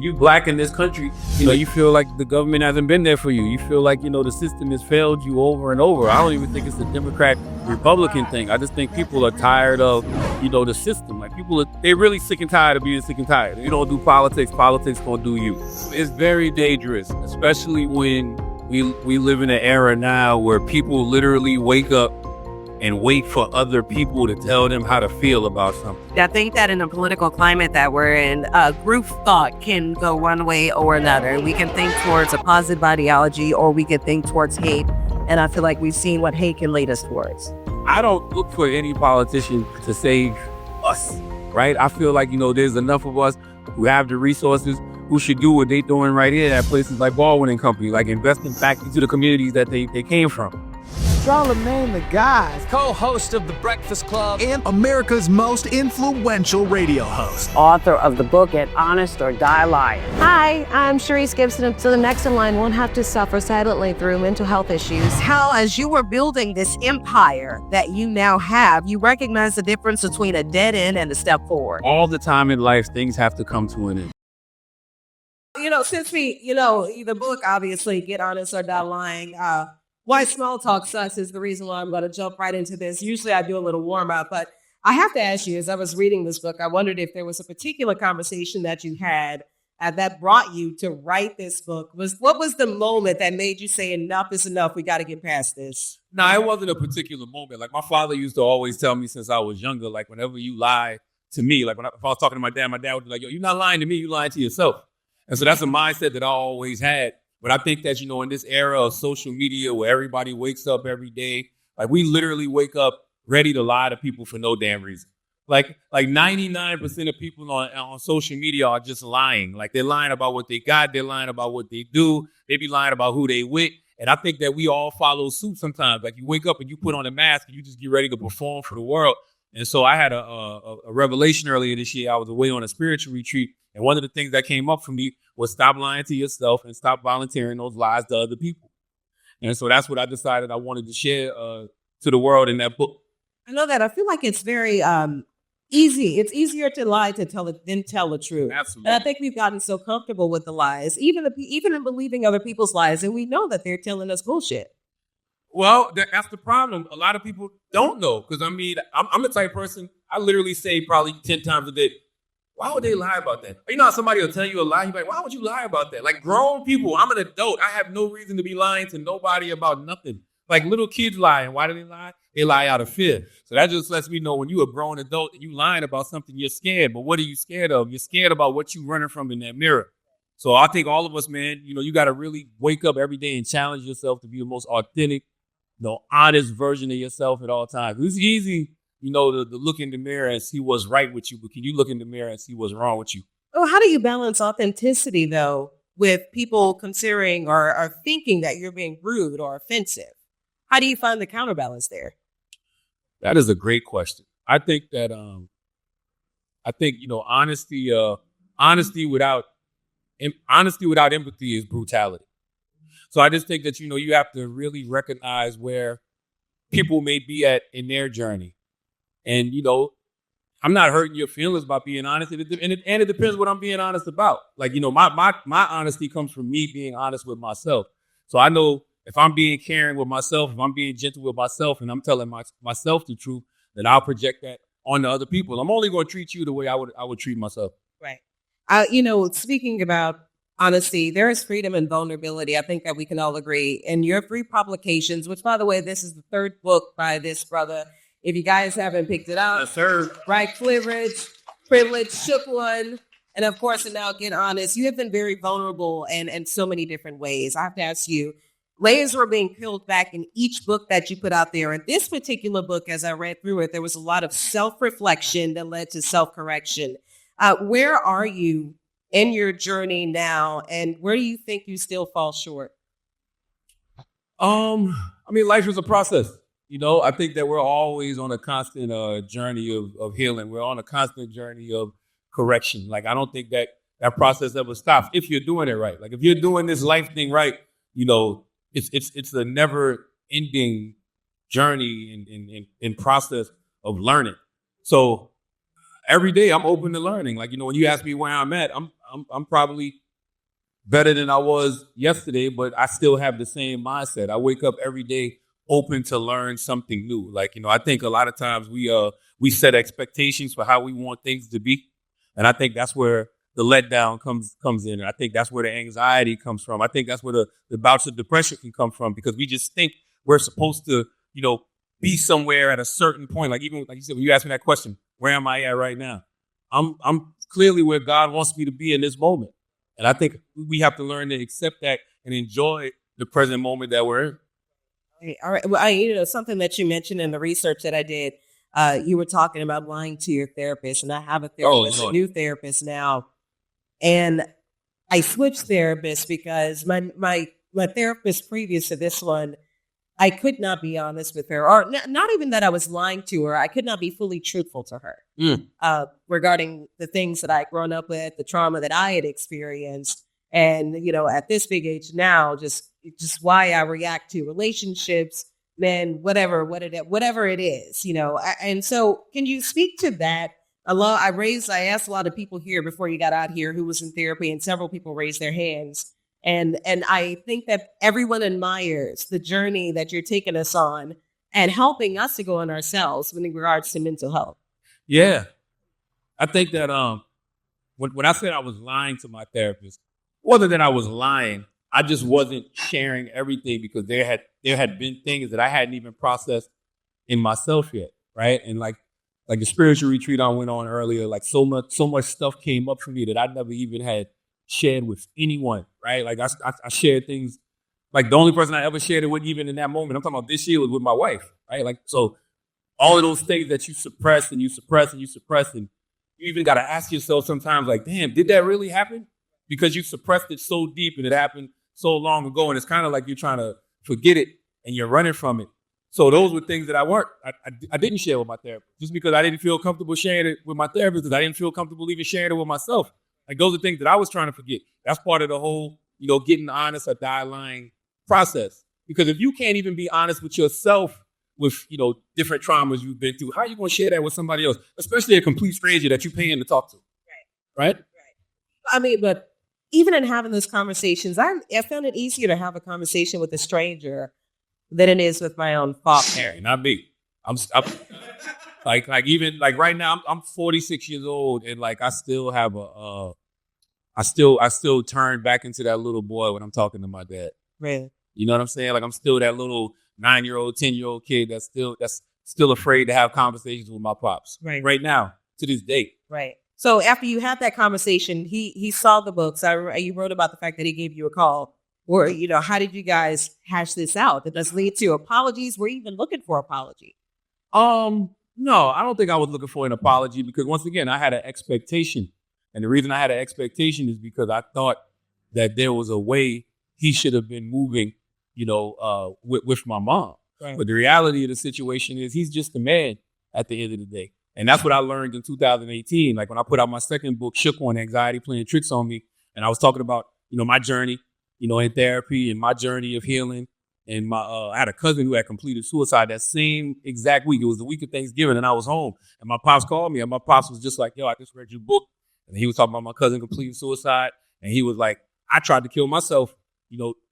you black in this country, you feel like the government hasn't been there for you. You feel like, the system has failed you over and over. I don't even think it's a Democrat Republican thing. I just think people are tired of, the system. Like they're really sick and tired of being sick and tired. You don't do politics gonna do you. It's very dangerous, especially when we live in an era now where people literally wake up and wait for other people to tell them how to feel about something. I think that in the political climate that we're in, group thought can go one way or another. We can think towards a positive ideology, or we can think towards hate. And I feel like we've seen what hate can lead us towards. I don't look for any politician to save us, right? I feel like, there's enough of us who have the resources who should do what they're doing right here at places like Baldwin Co, like investing back into the communities that they came from. Charlamagne the guy, co-host of The Breakfast Club, and America's most influential radio host. Author of the book Get Honest or Die Lying. Hi, I'm Sharice Gibson. So the next in line won't have to suffer silently through mental health issues. How, as you were building this empire that you now have, you recognize the difference between a dead end and a step forward. All the time in life, things have to come to an end. Since the book, obviously, Get Honest or Die Lying, why small talk sucks is the reason why I'm going to jump right into this. Usually I do a little warm up, but I have to ask you, as I was reading this book, I wondered if there was a particular conversation that you had that brought you to write this book. What was the moment that made you say, enough is enough, we got to get past this? No, it wasn't a particular moment. Like my father used to always tell me since I was younger, like whenever you lie to me, like if I was talking to my dad would be like, yo, you're not lying to me, you're lying to yourself. And so that's a mindset that I always had. But I think that, in this era of social media where everybody wakes up every day, like we literally wake up ready to lie to people for no damn reason. Like 99% of people on social media are just lying. Like they're lying about what they got. They're lying about what they do. They be lying about who they with. And I think that we all follow suit sometimes. Like you wake up and you put on a mask and you just get ready to perform for the world. And so I had a revelation earlier this year. I was away on a spiritual retreat. And one of the things that came up for me was stop lying to yourself and stop volunteering those lies to other people. And so that's what I decided I wanted to share to the world in that book. I know that. I feel like it's very easy. It's easier to lie than tell the truth. Absolutely. And I think we've gotten so comfortable with the lies, even in believing other people's lies, and we know that they're telling us bullshit. Well, that's the problem. A lot of people don't know. Because, I'm the type of person, I literally say probably 10 times a day, why would they lie about that? You know how somebody will tell you a lie? You're like, why would you lie about that? Like grown people, I'm an adult. I have no reason to be lying to nobody about nothing. Like little kids lying. Why do they lie? They lie out of fear. So that just lets me know when you're a grown adult and you lying about something, you're scared. But what are you scared of? You're scared about what you're running from in that mirror. So I think all of us, man, you got to really wake up every day and challenge yourself to be the most authentic, honest version of yourself at all times. It's easy, to look in the mirror and see what's right with you. But can you look in the mirror and see what's wrong with you? Oh, how do you balance authenticity, though, with people considering or thinking that you're being rude or offensive? How do you find the counterbalance there? That is a great question. I think that honesty without empathy is brutality. So I just think that you have to really recognize where people may be at in their journey, and I'm not hurting your feelings about being honest, and it depends what I'm being honest about. Like my honesty comes from me being honest with myself. So I know if I'm being caring with myself, if I'm being gentle with myself, and I'm telling myself the truth, then I'll project that on to other people. I'm only going to treat you the way I would treat myself. Right. Speaking about honesty, there is freedom and vulnerability. I think that we can all agree. And your 3 publications, which, by the way, this is the 3rd book by this brother. If you guys haven't picked it up, yes, sir. Right, Privilege, Shook One, and of course, and now Get Honest. You have been very vulnerable in so many different ways. I have to ask you, layers were being peeled back in each book that you put out there. In this particular book, as I read through it, there was a lot of self-reflection that led to self-correction. Where are you in your journey now, and where do you think you still fall short? Life is a process. I think that we're always on a constant journey of healing. We're on a constant journey of correction. Like, I don't think that process ever stops if you're doing it right. Like, if you're doing this life thing right, it's a never ending journey and process of learning. So every day I'm open to learning. Like, when you ask me where I'm at, I'm I'm probably better than I was yesterday, but I still have the same mindset. I wake up every day open to learn something new. Like, I think a lot of times we set expectations for how we want things to be. And I think that's where the letdown comes in. And I think that's where the anxiety comes from. I think that's where the bouts of depression can come from, because we just think we're supposed to, be somewhere at a certain point. Like, even like you said, when you asked me that question, where am I at right now? I'm clearly where God wants me to be in this moment. And I think we have to learn to accept that and enjoy the present moment that we're in. All right. Well, something that you mentioned in the research that I did, you were talking about lying to your therapist, and I have a therapist, a new therapist now, and I switched therapists because my therapist previous to this one, I could not be honest with her, or not even that I was lying to her. I could not be fully truthful to her regarding the things that I had grown up with, the trauma that I had experienced. And, at this big age now, just why I react to relationships, men, whatever it is, And so can you speak to that? I asked a lot of people here before you got out here who was in therapy, and several people raised their hands. And I think that everyone admires the journey that you're taking us on and helping us to go on ourselves in regards to mental health. Yeah. I think that when I said I was lying to my therapist, other than I was lying, I just wasn't sharing everything, because there had been things that I hadn't even processed in myself yet, right? And like the spiritual retreat I went on earlier, like so much stuff came up for me that I never even had shared with anyone, right? Like I shared things, like the only person I ever shared it with, even in that moment, I'm talking about this year, was with my wife, right? Like, so all of those things that you suppress and you suppress and you suppress, and you even got to ask yourself sometimes, like, damn, did that really happen? Because you suppressed it so deep and it happened so long ago, and it's kind of like you're trying to forget it and you're running from it. So those were things that I didn't share with my therapist, just because I didn't feel comfortable sharing it with my therapist, because I didn't feel comfortable even sharing it with myself. Like, those are things that I was trying to forget. That's part of the whole, getting honest or die lying process. Because if you can't even be honest with yourself with, different traumas you've been through, how are you going to share that with somebody else, especially a complete stranger that you're paying to talk to? Right? I mean, but even in having those conversations, I found it easier to have a conversation with a stranger than it is with my own father. Not me. I'm even right now, I'm 46 years old, and like I still have I still turn back into that little boy when I'm talking to my dad. Really? You know what I'm saying? Like, I'm still that little 9-year-old, 10-year-old kid that's still afraid to have conversations with my pops. Right now, to this day. Right. So after you had that conversation, he saw the books. You wrote about the fact that he gave you a call. Or, how did you guys hash this out? Did this lead to apologies? Were you even looking for apology? No, I don't think I was looking for an apology, because once again, I had an expectation. And the reason I had an expectation is because I thought that there was a way he should have been moving, with my mom. Right. But the reality of the situation is he's just a man at the end of the day. And that's what I learned in 2018. Like, when I put out my second book, Shook on Anxiety Playing Tricks on Me, and I was talking about, my journey, in therapy, and my journey of healing. And I had a cousin who had completed suicide that same exact week. It was the week of Thanksgiving, and I was home. And my pops called me, and my pops was just like, yo, I just read your book. And he was talking about my cousin completing suicide. And he was like, I tried to kill myself,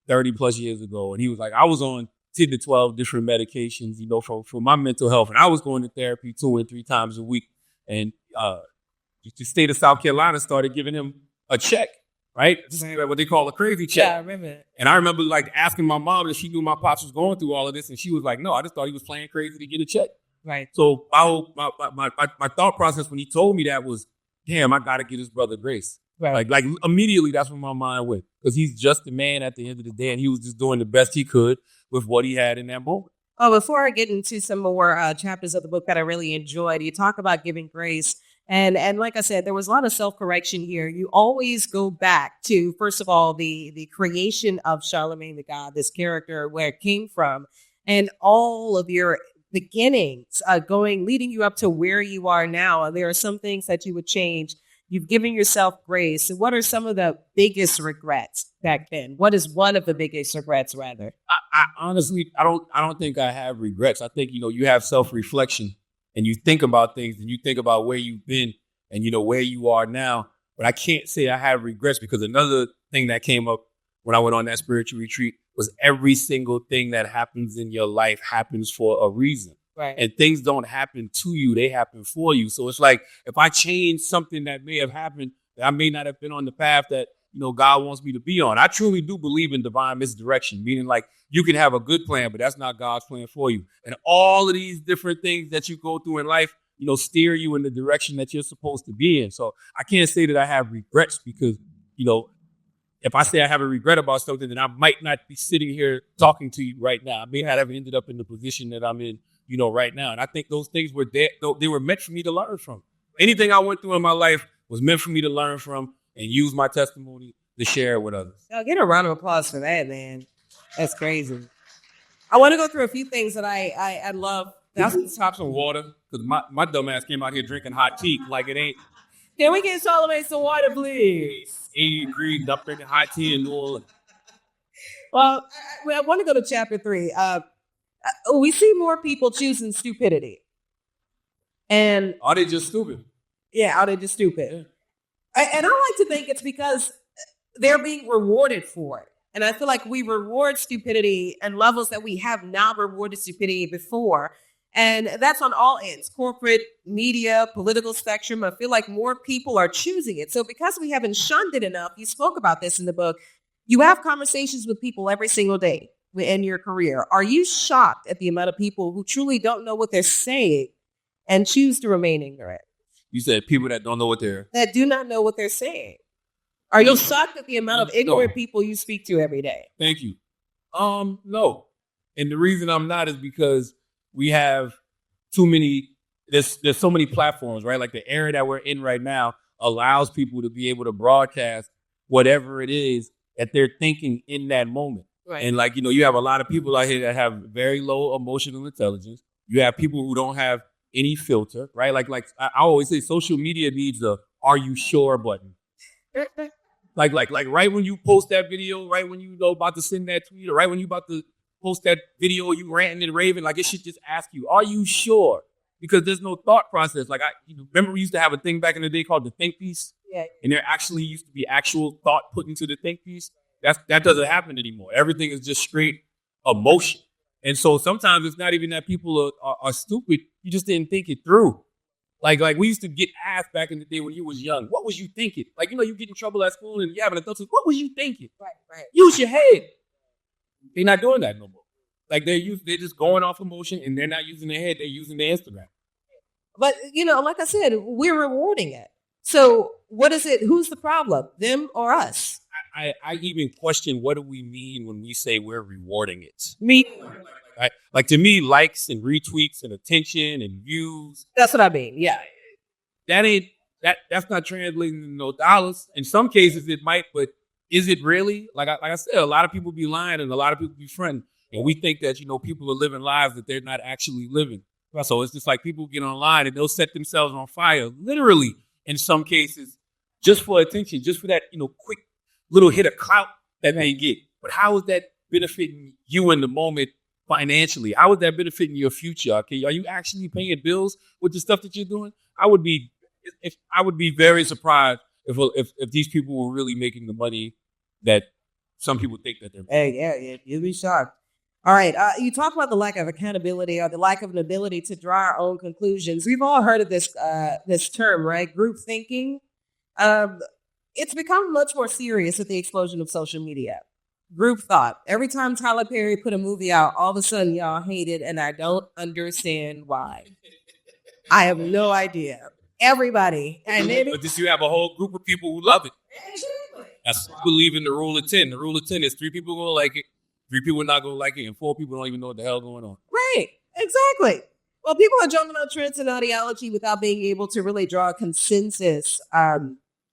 30 plus years ago. And he was like, I was on 10 to 12 different medications, for my mental health. And I was going to therapy 2 and 3 times a week. And the state of South Carolina started giving him a check. Right? What they call a crazy check. Yeah, I remember it. And I remember asking my mom if she knew my pops was going through all of this. And she was like, no, I just thought he was playing crazy to get a check. Right. So my thought process when he told me that was, damn, I got to get his brother grace. Right. Like immediately that's where my mind went. Because he's just a man at the end of the day. And he was just doing the best he could with what he had in that moment. Oh, before I get into some more chapters of the book that I really enjoyed, you talk about giving grace. And like I said, there was a lot of self-correction here. You always go back to, first of all, the creation of Charlamagne the God, this character, where it came from, and all of your beginnings leading you up to where you are now. And there are some things that you would change. You've given yourself grace. So what are some of the biggest regrets back then? What is one of the biggest regrets, rather? I honestly, I don't think I have regrets. I think, you have self-reflection. And you think about things, and you think about where you've been and, where you are now. but I can't say I have regrets because another thing that came up when I went on that spiritual retreat was every single thing that happens in your life happens for a reason. Right. And things don't happen to you, they happen for you. So it's like if I change something that may have happened, I may not have been on the path that, God wants me to be on. I truly do believe in divine misdirection, meaning like you can have a good plan, but that's not God's plan for you. And all of these different things that you go through in life, steer you in the direction that you're supposed to be in. So I can't say that I have regrets because, if I say I have a regret about something, then I might not be sitting here talking to you right now. I may not have ended up in the position that I'm in, right now. And I think those things were there. They were meant for me to learn from. Anything I went through in my life was meant for me to learn from and use my testimony to share it with others. Yo, get a round of applause for that, man. That's crazy. I want to go through a few things that I love. Let's top some water because my dumb ass came out here drinking hot tea like it ain't. Can we get Charlamagne some water, please? 80 degrees, up drinking hot tea in New Orleans. Well, I want to go to chapter 3. We see more people choosing stupidity. And are they just stupid? Yeah, are they just stupid? Yeah. And I like to think it's because they're being rewarded for it. And I feel like we reward stupidity and levels that we have not rewarded stupidity before. And that's on all ends, corporate, media, political spectrum. I feel like more people are choosing it. So because we haven't shunned it enough, you spoke about this in the book, you have conversations with people every single day in your career. Are you shocked at the amount of people who truly don't know what they're saying and choose to remain ignorant? You said people that don't know what they're... That do not know what they're saying. Are you shocked at the amount of ignorant people you speak to every day? Thank you. No. And the reason I'm not is because we have too many, there's so many platforms, right? Like the era that we're in right now allows people to be able to broadcast whatever it is that they're thinking in that moment. Right. And like, you have a lot of people out here that have very low emotional intelligence. You have people who don't have any filter, right? Like I always say, social media needs a "Are you sure?" button. like right when you post that video, right when you about to send that tweet, or right when you about to post that video, you ranting and raving, like it should just ask you, "Are you sure?" Because there's no thought process. Like remember we used to have a thing back in the day called the think piece, yeah, and there actually used to be actual thought put into the think piece. That doesn't happen anymore. Everything is just straight emotion. And so sometimes it's not even that people are stupid. You just didn't think it through. Like we used to get asked back in the day when you was young, what was you thinking? Like, you get in trouble at school and you have an adult, what was you thinking? Right. Use your head. They're not doing that no more. Like they're just going off emotion and they're not using their head. They're using their Instagram. But, like I said, we're rewarding it. So what is it? Who's the problem? Them or us? I even question, what do we mean when we say we're rewarding it? Me. Right? Like to me, likes and retweets and attention and views. That's what I mean. Yeah. That's not translating to no dollars. In some cases it might, but is it really? Like I said, a lot of people be lying and a lot of people be fronting. And we think that, people are living lives that they're not actually living. So it's just like people get online and they'll set themselves on fire, literally, in some cases, just for attention, just for that, quick little hit of clout that they get. But how is that benefiting you in the moment financially? How is that benefiting your future? Okay, are you actually paying bills with the stuff that you're doing? I would be very surprised if these people were really making the money that some people think that they're making. Hey, yeah, you'd be shocked. All right, you talk about the lack of accountability or the lack of an ability to draw our own conclusions. We've all heard of this term, right? Group thinking. It's become much more serious with the explosion of social media. Group thought. Every time Tyler Perry put a movie out, all of a sudden y'all hate it, and I don't understand why. I have no idea. Everybody. And but just you have a whole group of people who love it. That's believe in the rule of 10. The rule of 10 is 3 people going to like it, 3 people not going to like it, and 4 people don't even know what the hell going on. Right. Exactly. Well, people are jumping on trends and ideology without being able to really draw a consensus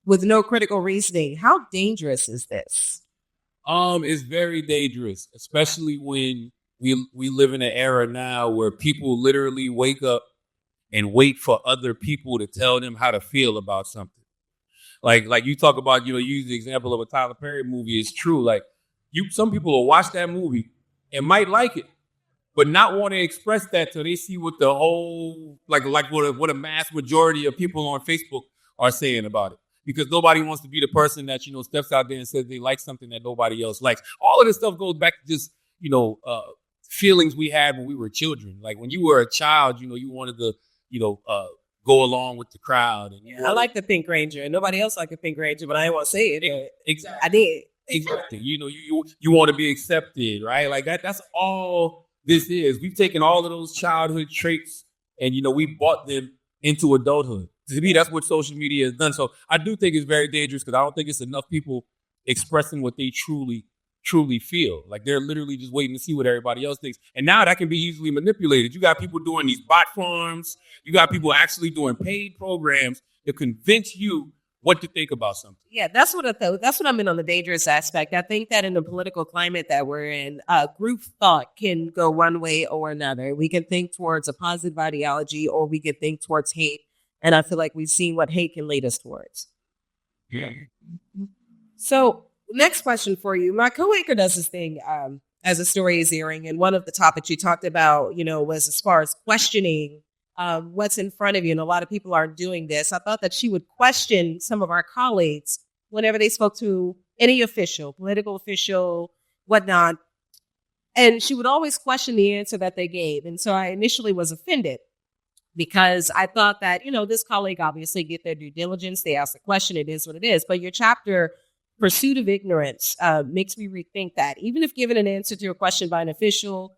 with no critical reasoning. How dangerous is this? It's very dangerous, especially when we live in an era now where people literally wake up and wait for other people to tell them how to feel about something. Like you talk about, use the example of a Tyler Perry movie. It's true. Like some people will watch that movie and might like it, but not want to express that till they see what the whole, what a mass majority of people on Facebook are saying about it. because nobody wants to be the person that, steps out there and says they like something that nobody else likes. All of this stuff goes back to just, feelings we had when we were children. Like when you were a child, you wanted to, go along with the crowd. And I like the Pink Ranger, and nobody else liked the Pink Ranger, but I didn't want to say it. Exactly. I did. Exactly. You want to be accepted, right? Like that's all this is. We've taken all of those childhood traits and, we brought them into adulthood. To me, that's what social media has done. So I do think it's very dangerous because I don't think it's enough people expressing what they truly feel. Like they're literally just waiting to see what everybody else thinks. And now that can be easily manipulated. You got people doing these bot farms. You got people actually doing paid programs to convince you what to think about something. Yeah, that's what I meant on the dangerous aspect. I think that in the political climate that we're in, group thought can go one way or another. We can think towards a positive ideology or we can think towards hate. And I feel like we've seen what hate can lead us towards. Yeah. So next question for you. My co-anchor does this thing as a story is airing. And one of the topics you talked about, was as far as questioning what's in front of you. And a lot of people aren't doing this. I thought that she would question some of our colleagues whenever they spoke to any official, political official, whatnot. And she would always question the answer that they gave. And so I initially was offended because I thought that, this colleague obviously get their due diligence. They ask the question. It is what it is. But your chapter, Pursuit of Ignorance, makes me rethink that. Even if given an answer to a question by an official,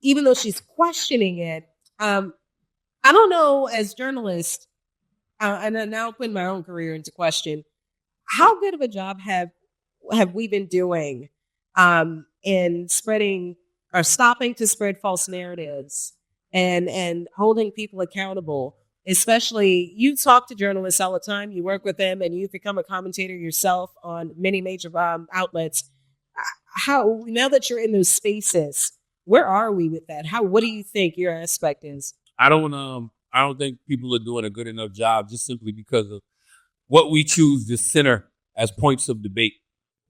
even though she's questioning it, I don't know, as journalists, and I'm now putting my own career into question, how good of a job have we been doing in spreading or stopping to spread false narratives and holding people accountable? Especially, you talk to journalists all the time, you work with them, and you've become a commentator yourself on many major outlets. How, now that you're in those spaces, where are we with that? What do you think your aspect is? I don't think people are doing a good enough job just simply because of what we choose to center as points of debate.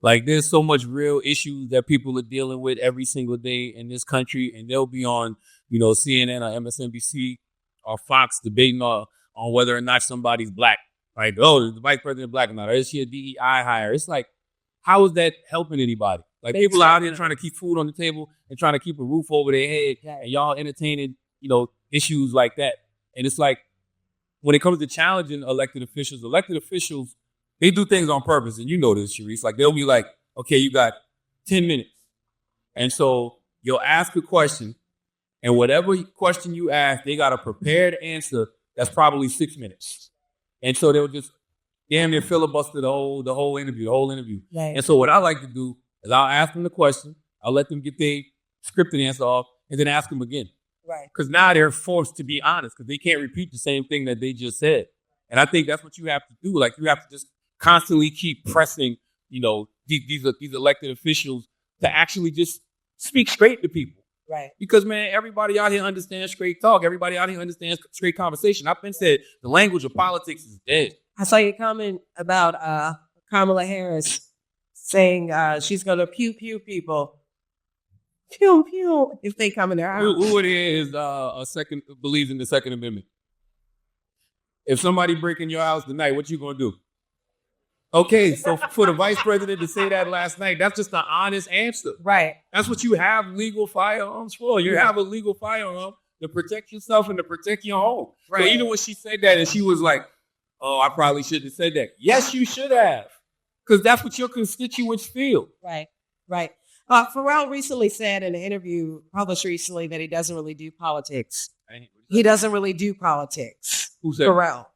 Like there's so much real issues that people are dealing with every single day in this country, and they'll be on, CNN or MSNBC or Fox debating on whether or not somebody's black. Like, oh, is the vice president black or not? Or is she a DEI hire? It's like, how is that helping anybody? Like people are out here trying to keep food on the table and trying to keep a roof over their head, and y'all entertaining, issues like that. And it's like, when it comes to challenging elected officials, they do things on purpose. And you know this, Sharice. Like they'll be like, okay, you got 10 minutes. And so you'll ask a question, and whatever question you ask, they got a prepared answer that's probably 6 minutes. And so they'll just damn near filibuster the whole interview. Right. And so what I like to do is I'll ask them the question, I'll let them get their scripted answer off, and then ask them again. Right. Because now they're forced to be honest because they can't repeat the same thing that they just said. And I think that's what you have to do. Like you have to just constantly keep pressing, these elected officials to actually just speak straight to people. Right. Because, man, everybody out here understands straight talk. Everybody out here understands straight conversation. I've been said the language of politics is dead. I saw your comment about Kamala Harris saying she's going to pew people. Pew, pew, if they come in there. Who it is believes in the Second Amendment? If somebody break in your house tonight, what you going to do? Okay, so for the vice president to say that last night, that's just an honest answer. Right. That's what you have legal firearms for. You have a legal firearm to protect yourself and to protect your home. Right. So even when she said that and she was like, oh, I probably shouldn't have said that. Yes, you should have. Because that's what your constituents feel. Right. Pharrell recently said in an interview published recently that he doesn't really do politics. He doesn't really do politics. Who said Pharrell.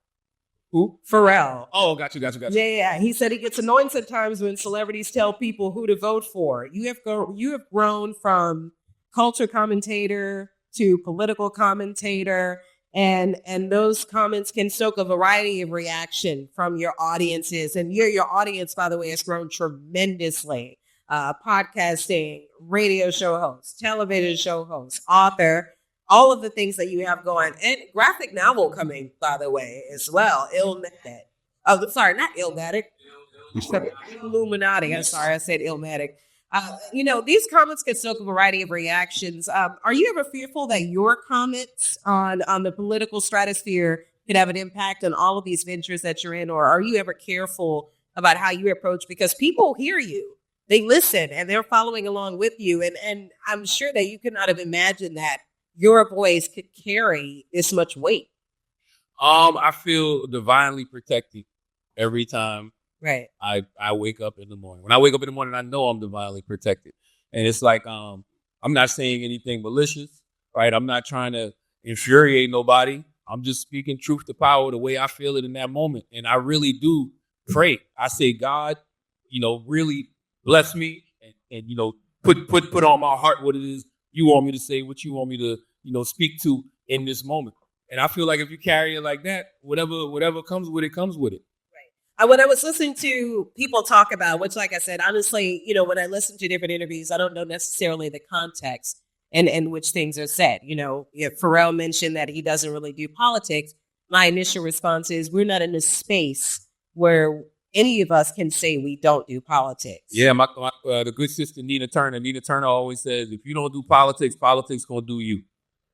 Who? Pharrell. Oh, got you. Yeah. He said he gets annoyed sometimes when celebrities tell people who to vote for. You have grown from culture commentator to political commentator, and those comments can stoke a variety of reaction from your audiences. And your audience, by the way, has grown tremendously. Podcasting, radio show host, television show host, author, all of the things that you have going, and graphic novel coming, by the way, as well. Illmatic. Oh, sorry, not Illmatic. Illuminati. I'm sorry, I said Illmatic. These comments can stoke a variety of reactions. Are you ever fearful that your comments on the political stratosphere could have an impact on all of these ventures that you're in? Or are you ever careful about how you approach? Because people hear you, they listen, and they're following along with you. And I'm sure that you could not have imagined that your voice could carry this much weight. I feel divinely protected every time Right. I wake up in the morning. When I wake up in the morning, I know I'm divinely protected. And it's like, I'm not saying anything malicious, right? I'm not trying to infuriate nobody. I'm just speaking truth to power the way I feel it in that moment. And I really do pray. I say, God, really bless me and put on my heart what it is you want me to say, what you want me to, speak to in this moment. And I feel like if you carry it like that, whatever comes with it, comes with it. Right. When I was listening to people talk about, which, like I said, honestly, when I listen to different interviews, I don't know necessarily the context and which things are said. If Pharrell mentioned that he doesn't really do politics, my initial response is we're not in a space where any of us can say we don't do politics. Yeah, the good sister Nina Turner always says, if you don't do politics, politics gonna do you.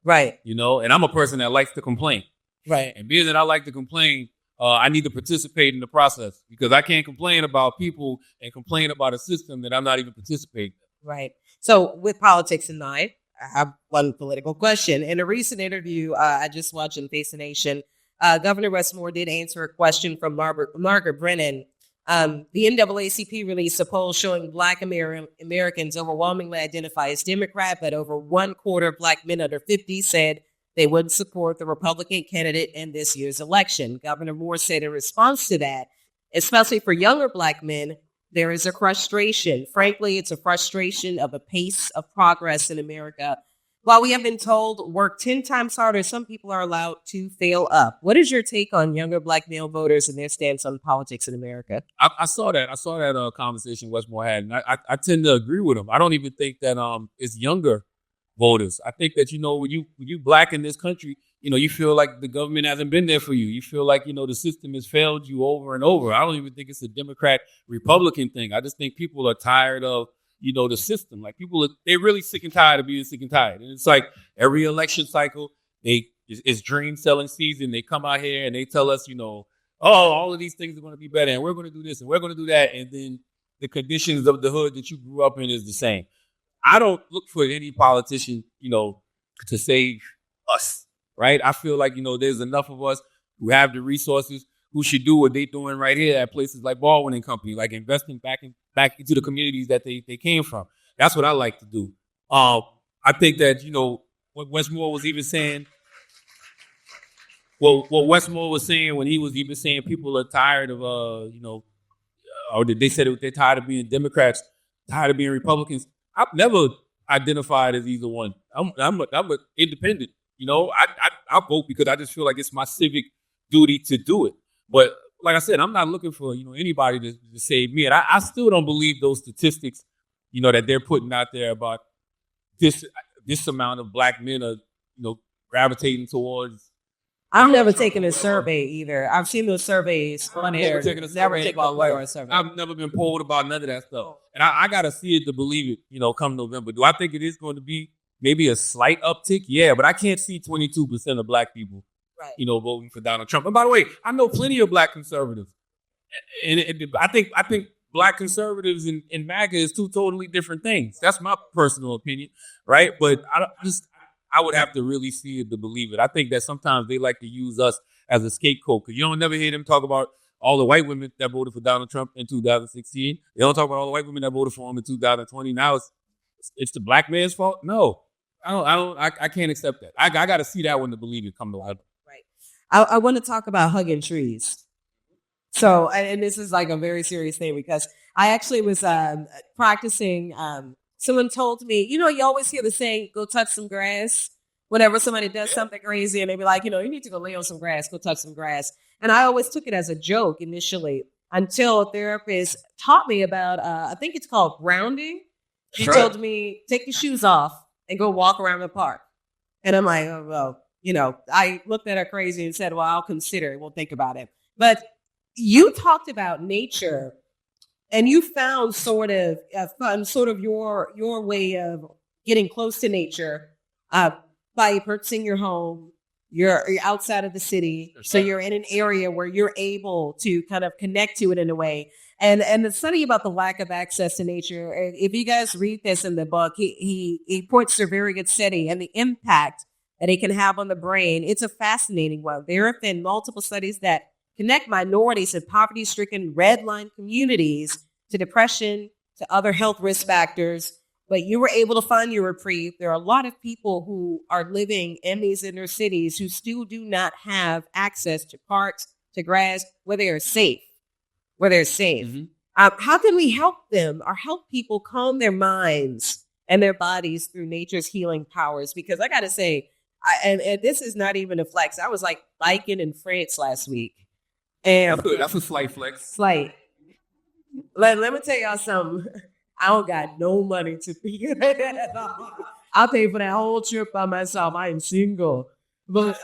Right. And I'm a person that likes to complain. Right. And being that I like to complain, I need to participate in the process because I can't complain about people and complain about a system that I'm not even participating in. Right. So with politics in mind, I have one political question. In a recent interview I just watched on Face the Nation, Governor Westmore did answer a question from Margaret Brennan. The NAACP released a poll showing Black Americans overwhelmingly identify as Democrat, but over 1/4 of Black men under 50 said they wouldn't support the Republican candidate in this year's election. Governor Moore said in response to that, especially for younger Black men, there is a frustration. Frankly, it's a frustration of a pace of progress in America. While we have been told work 10 times harder, some people are allowed to fail up. What is your take on younger Black male voters and their stance on politics in America? I saw that. I saw that conversation Westmore had, and I tend to agree with him. I don't even think that it's younger voters. I think that when you Black in this country, you feel like the government hasn't been there for you. You feel like the system has failed you over and over. I don't even think it's a Democrat Republican thing. I just think people are tired of the system. Like they're really sick and tired of being sick and tired. And it's like every election cycle, it's dream selling season. They come out here and they tell us, all of these things are going to be better and we're going to do this and we're going to do that. And then the conditions of the hood that you grew up in is the same. I don't look for any politician, to save us, right? I feel like, there's enough of us who have the resources who should do what they're doing right here at places like Baldwin Co, like investing back into the communities that they came from. That's what I like to do. I think that, what Westmore was even saying, what Westmore was saying when he was even saying people are tired of, or they said they're tired of being Democrats, tired of being Republicans. I've never identified as either one. I'm an independent. I vote because I just feel like it's my civic duty to do it. But like I said, I'm not looking for anybody to save me. And I still don't believe those statistics, that they're putting out there about this amount of Black men are gravitating towards. I've never taken a survey either. I've seen those surveys on air. Never taken a survey. I've never been polled about none of that stuff. And I got to see it to believe it, come November. Do I think it is going to be maybe a slight uptick? Yeah, but I can't see 22% of Black people, voting for Donald Trump. And by the way, I know plenty of Black conservatives. And I think Black conservatives and MAGA is two totally different things. That's my personal opinion, right? But I would have to really see it to believe it. I think that sometimes they like to use us as a scapegoat because you don't never hear them talk about all the white women that voted for Donald Trump in 2016. They don't talk about all the white women that voted for him in 2020. Now it's the Black man's fault. No, I can't accept that. I got to see that one to believe it come to life. Right. I want to talk about hugging trees. So, and this is like a very serious thing because I actually was practicing. Someone told me, you always hear the saying, go touch some grass. Whenever somebody does something crazy and they be like, you need to go lay on some grass, go touch some grass. And I always took it as a joke initially until a therapist taught me about, I think it's called grounding. She told me, take your shoes off and go walk around the park. And I'm like, oh, well, I looked at her crazy and said, well, I'll consider it. We'll think about it. But you talked about nature. And you found sort of your way of getting close to nature by purchasing your home, You're outside of the city, so you're in an area where you're able to kind of connect to it in a way. And the study about the lack of access to nature, if you guys read this in the book, he points to a very good study and the impact that it can have on the brain. It's a fascinating one. There have been multiple studies that connect minorities and poverty-stricken red line communities to depression, to other health risk factors. But you were able to find your reprieve. There are a lot of people who are living in these inner cities who still do not have access to parks, to grass, where they are safe, Mm-hmm. How can we help them or help people calm their minds and their bodies through nature's healing powers? Because I got to say, and this is not even a flex. I was like biking in France last week. And That's a slight flex. Slight. Let me tell y'all something. I don't got no money to figure that out. I'll pay for that whole trip by myself. I am single. But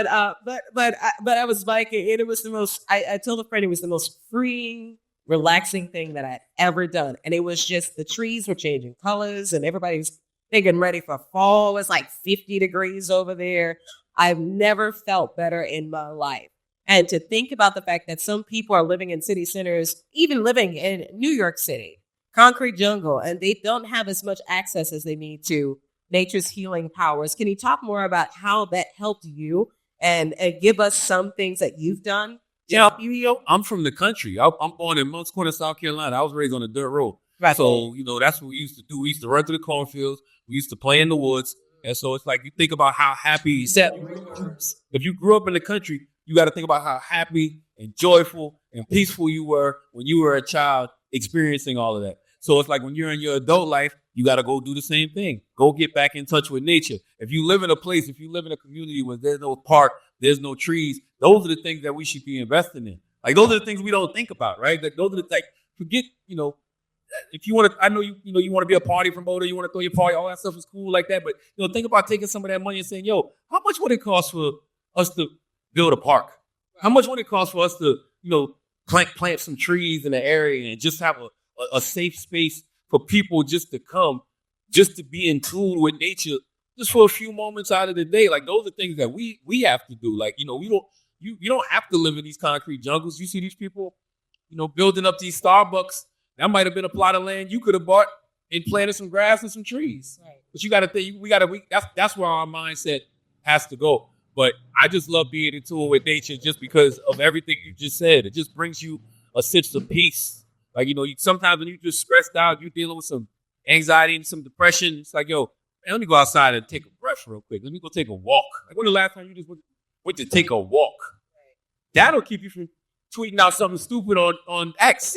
I was biking and it was the most, I told a friend it was the most freeing, relaxing thing that I'd ever done. And it was just the trees were changing colors and everybody was getting ready for fall. It was like 50 degrees over there. I've never felt better in my life. And to think about the fact that some people are living in city centers, even living in New York City, concrete jungle, and they don't have as much access as they need to nature's healing powers. Can you talk more about how that helped you and give us some things that you've done? Yeah, I'm from the country. I'm born in Moncks Corner, South Carolina. I was raised on a dirt road. Right. So, that's what we used to do. We used to run through the cornfields. We used to play in the woods. And so it's like you think about how happy, if you grew up in the country, you got to think about how happy and joyful and peaceful you were when you were a child experiencing all of that. So it's like when you're in your adult life, you got to go do the same thing. Go get back in touch with nature. If you live in a community where there's no park, there's no trees, those are the things that we should be investing in. Like those are the things we don't think about, right? Like those are the forget, if you want to, I know you want to be a party promoter, you want to throw your party, all that stuff is cool like that. But think about taking some of that money and saying, how much would it cost for us to build a park? How much would it cost for us to, plant some trees in the area and just have a safe space for people just to come, just to be in tune with nature, just for a few moments out of the day? Like those are things that we have to do. Like, you don't have to live in these concrete jungles. You see these people, building up these Starbucks. That might have been a plot of land you could have bought and planted some grass and some trees. Right. But you got to think, that's where our mindset has to go. But I just love being in tune with nature just because of everything you just said. It just brings you a sense of peace. Like, sometimes when you're just stressed out, you're dealing with some anxiety and some depression. It's like, man, let me go outside and take a breath real quick. Let me go take a walk. Like, when the last time you just went to take a walk? That'll keep you from tweeting out something stupid on X.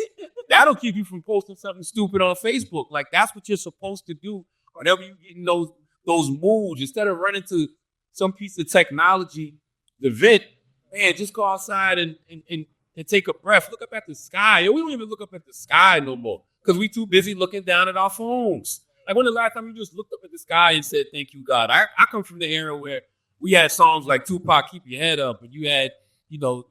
That'll keep you from posting something stupid on Facebook. Like, that's what you're supposed to do whenever you get in those moods. Instead of running to some piece of technology, the vent, man, just go outside and take a breath. Look up at the sky. We don't even look up at the sky no more because we too busy looking down at our phones. Like, when the last time you just looked up at the sky and said, thank you, God? I come from the era where we had songs like Tupac, Keep Your Head Up, and you had,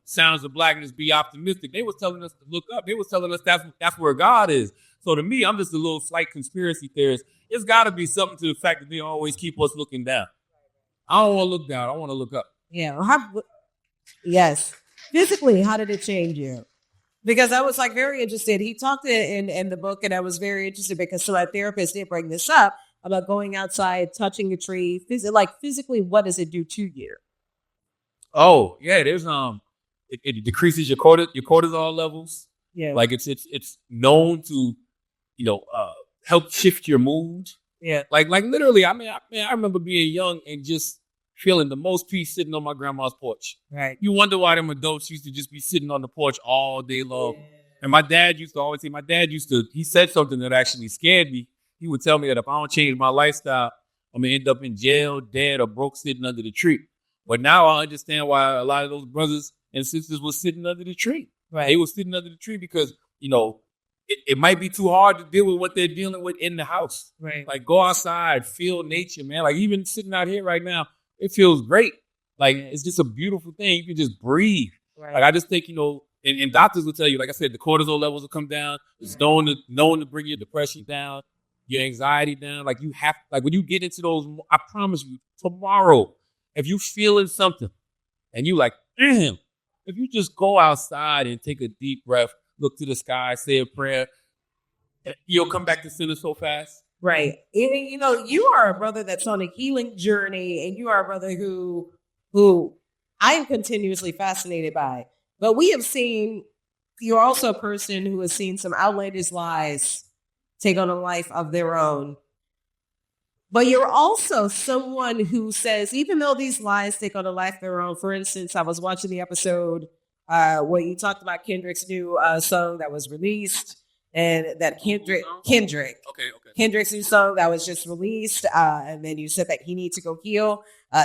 Sounds of Blackness, Be Optimistic. They was telling us to look up. They was telling us that's where God is. So to me, I'm just a little slight conspiracy theorist. It's got to be something to the fact that they always keep us looking down. I don't want to look down. I want to look up. Yeah. Yes. Physically, how did it change you? Because I was very interested. He talked in the book, and I was very interested because some of my therapists did bring this up about going outside, touching a tree. Physically, what does it do to you? Oh, yeah, there's it decreases your cortisol levels. Yeah. Like it's known to, help shift your mood. Yeah. Like literally, I remember being young and just feeling the most peace sitting on my grandma's porch. Right. You wonder why them adults used to just be sitting on the porch all day long. Yeah. And my dad used to always say, he said something that actually scared me. He would tell me that if I don't change my lifestyle, I'm going to end up in jail, dead, or broke sitting under the tree. But now I understand why a lot of those brothers and sisters were sitting under the tree. Right. They were sitting under the tree because, it might be too hard to deal with what they're dealing with in the house. Right. Like, go outside, feel nature, man. Like, even sitting out here right now, it feels great. Like, it's just a beautiful thing. You can just breathe. Right. Like, I just think, and doctors will tell you, like I said, the cortisol levels will come down. It's known to bring your depression down. your anxiety down. Like when you get into those, I promise you, tomorrow, if you feeling something and you like, damn, if you just go outside and take a deep breath, look to the sky, say a prayer, you'll come back to center so fast. Right. And, you are a brother that's on a healing journey, and you are a brother who I am continuously fascinated by. But we have seen, you're also a person who has seen some outlandish lies take on a life of their own. But you're also someone who says, even though these lies take on a life of their own, for instance, I was watching the episode where you talked about Kendrick's new song that was released, and that Kendrick's new song that was just released, and then you said that he needs to go heal.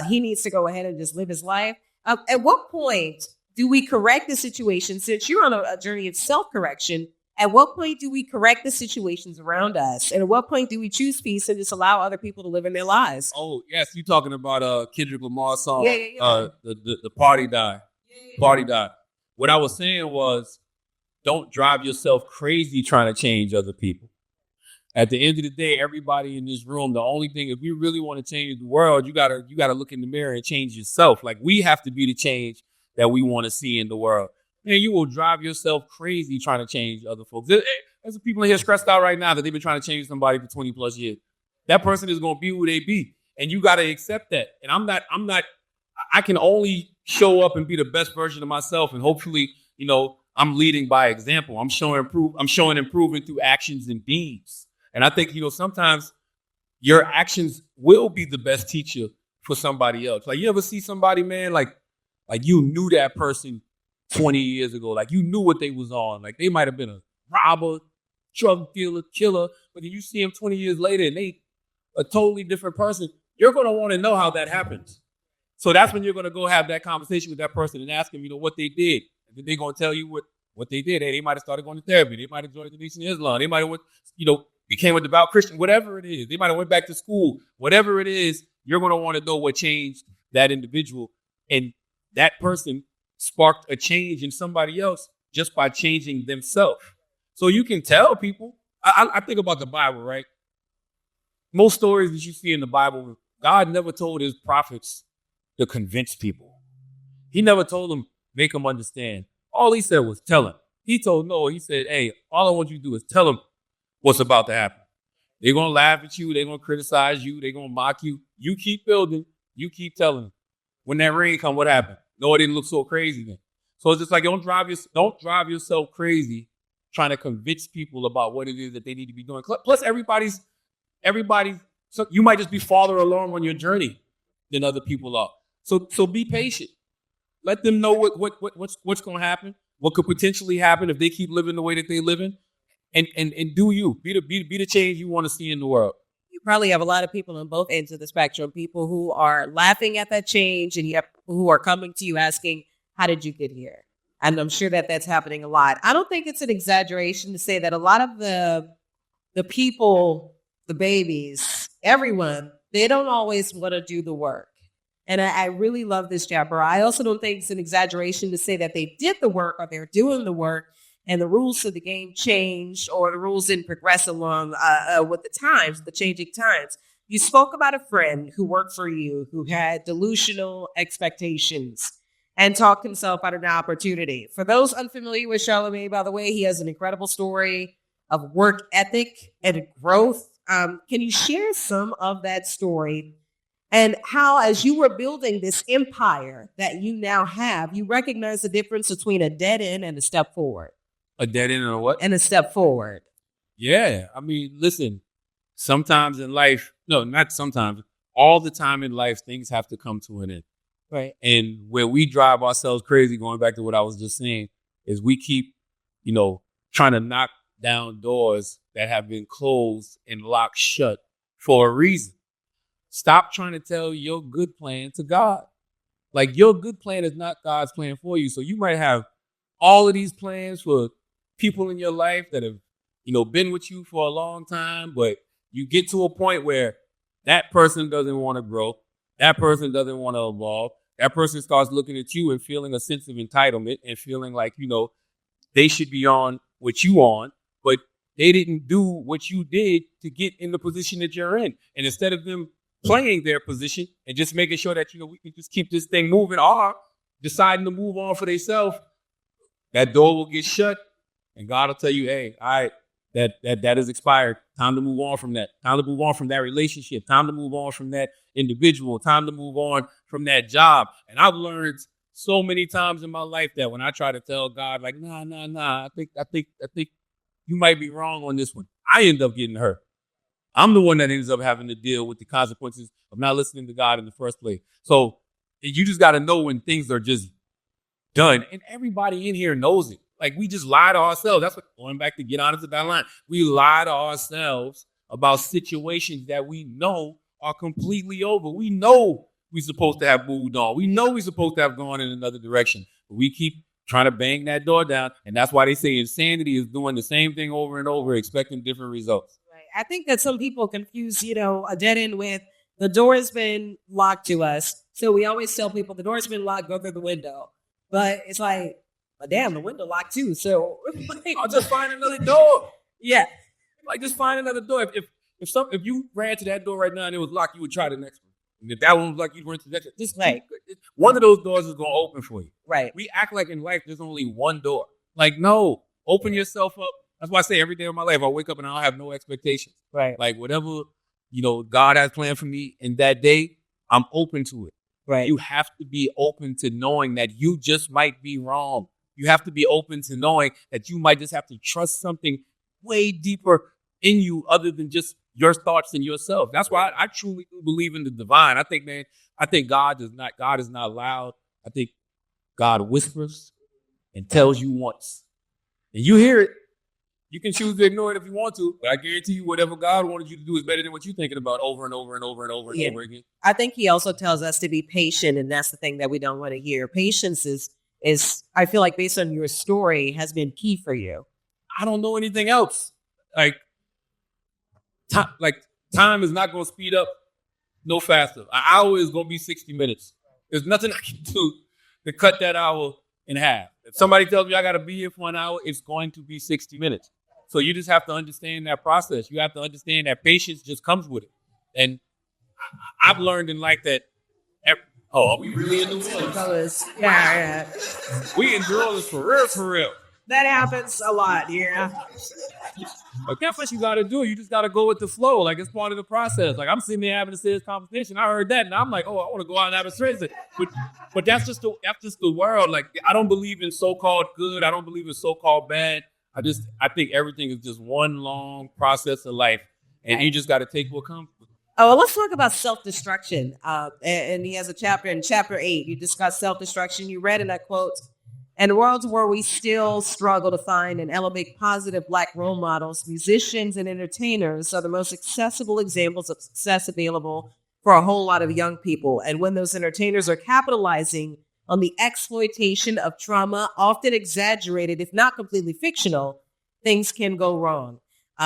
He needs to go ahead and just live his life. At what point do we correct the situation? Since you're on a journey of self-correction, at what point do we correct the situations around us? And at what point do we choose peace and just allow other people to live in their lives? Oh, yes. You talking about Kendrick Lamar's song, Yeah. The Party Die. Party Die. What I was saying was, don't drive yourself crazy trying to change other people. At the end of the day, everybody in this room, the only thing, if you really want to change the world, you gotta look in the mirror and change yourself. Like, we have to be the change that we want to see in the world. Man, you will drive yourself crazy trying to change other folks. There's some people in here stressed out right now that they've been trying to change somebody for 20 plus years. That person is going to be who they be. And you got to accept that. And I can only show up and be the best version of myself. And hopefully, I'm leading by example. I'm showing improvement through actions and deeds. And I think, sometimes your actions will be the best teacher for somebody else. Like, you ever see somebody, man, like you knew that person 20 years ago. Like, you knew what they was on. Like, they might have been a robber, drug dealer, killer, but then you see them 20 years later and they a totally different person. You're going to want to know how that happens. So that's when you're going to go have that conversation with that person and ask them, what they did. And then they're going to tell you what they did. Hey, they might have started going to therapy. They might have joined the Nation of Islam. They might have became a devout Christian, whatever it is. They might have went back to school. Whatever it is, you're going to want to know what changed that individual. And that person sparked a change in somebody else just by changing themselves. So you can tell people. I think about the Bible, right? Most stories that you see in the Bible, God never told his prophets to convince people. He never told them, make them understand. All he said was tell them. He told Noah, he said, hey, all I want you to do is tell them what's about to happen. They're going to laugh at you. They're going to criticize you. They're going to mock you. You keep building. You keep telling them. When that rain come, what happened? No, it didn't look so crazy then. So it's just like, don't drive yourself crazy trying to convince people about what it is that they need to be doing. Plus, everybody, so you might just be farther along on your journey than other people are. So be patient. Let them know what's going to happen, what could potentially happen if they keep living the way that they're living, and do you be the change you want to see in the world. You probably have a lot of people on both ends of the spectrum, people who are laughing at that change, and you have people who are coming to you asking, how did you get here? And I'm sure that that's happening a lot. I don't think it's an exaggeration to say that a lot of the people, the babies, everyone, they don't always want to do the work. And I really love this chapter. I also don't think it's an exaggeration to say that they did the work or they're doing the work and the rules of the game changed or the rules didn't progress along with the times, the changing times. You spoke about a friend who worked for you, who had delusional expectations and talked himself out of an opportunity. For those unfamiliar with Charlamagne, by the way, he has an incredible story of work ethic and growth. Can you share some of that story and how, as you were building this empire that you now have, you recognize the difference between a dead end and a step forward? A dead end and a what? And a step forward. Yeah. I mean, listen, sometimes in life, no, not sometimes, all the time in life, things have to come to an end. Right. And where we drive ourselves crazy, going back to what I was just saying, is we keep, trying to knock down doors that have been closed and locked shut for a reason. Stop trying to tell your good plan to God. Like, your good plan is not God's plan for you. So you might have all of these plans for people in your life that have, been with you for a long time, but you get to a point where that person doesn't want to grow. That person doesn't want to evolve. That person starts looking at you and feeling a sense of entitlement and feeling like, they should be on what you on, but they didn't do what you did to get in the position that you're in. And instead of them playing their position and just making sure that, we can just keep this thing moving, or deciding to move on for themselves, that door will get shut, and God will tell you, hey, all right, that is expired. Time to move on from that. Time to move on from that relationship. Time to move on from that individual. Time to move on from that job. And I've learned so many times in my life that when I try to tell God, like, nah, I think you might be wrong on this one, I end up getting hurt. I'm the one that ends up having to deal with the consequences of not listening to God in the first place. So you just got to know when things are just done. And everybody in here knows it. Like, we just lie to ourselves. That's what, going back to get honest with that line. We lie to ourselves about situations that we know are completely over. We know we're supposed to have moved on. We know we're supposed to have gone in another direction. But we keep trying to bang that door down. And that's why they say insanity is doing the same thing over and over, expecting different results. Right. I think that some people confuse, a dead end with the door has been locked to us. So we always tell people the door's been locked, go through the window. But it's like, but damn, the window locked too. So I'll just find another door. Yeah. Like, just find another door. If you ran to that door right now and it was locked, you would try the next one. And if that one was locked, you'd run to the next one. Just right. One of those doors is going to open for you. Right. We act like in life there's only one door. Like, no, open yourself up. That's why I say every day of my life I wake up and I don't have no expectations. Right. Like, whatever, God has planned for me in that day, I'm open to it. Right. You have to be open to knowing that you just might be wrong. You have to be open to knowing that you might just have to trust something way deeper in you other than just your thoughts and yourself. That's why I truly do believe in the divine. I think God is not loud. I think God whispers and tells you once. And you hear it. You can choose to ignore it if you want to, but I guarantee you whatever God wanted you to do is better than what you're thinking about over and over and over and over and over again. I think he also tells us to be patient, and that's the thing that we don't want to hear. Patience is I feel like, based on your story, has been key for you. I don't know anything else. Time is not going to speed up no faster. An hour is going to be 60 minutes. There's nothing I can do to cut that hour in half. If somebody tells me I got to be here for an hour, it's going to be 60 minutes. So you just have to understand that process. You have to understand that patience just comes with it. And I've learned in life that are we really in New Orleans? Yeah. We in New Orleans for real. That happens a lot, yeah. But that's what you got to do. You just got to go with the flow. Like, it's part of the process. Like, I'm sitting there having a serious conversation. I heard that, and I'm like, I want to go out and have a serious. But that's just the world. Like, I don't believe in so-called good. I don't believe in so-called bad. I think everything is just one long process of life, and you just got to take what comes. Oh, well, let's talk about self-destruction. And he has a chapter in chapter 8. You discuss self-destruction. You read, and I quote, "In worlds where we still struggle to find and elevate positive Black role models, musicians and entertainers are the most accessible examples of success available for a whole lot of young people. And when those entertainers are capitalizing on the exploitation of trauma, often exaggerated, if not completely fictional, things can go wrong."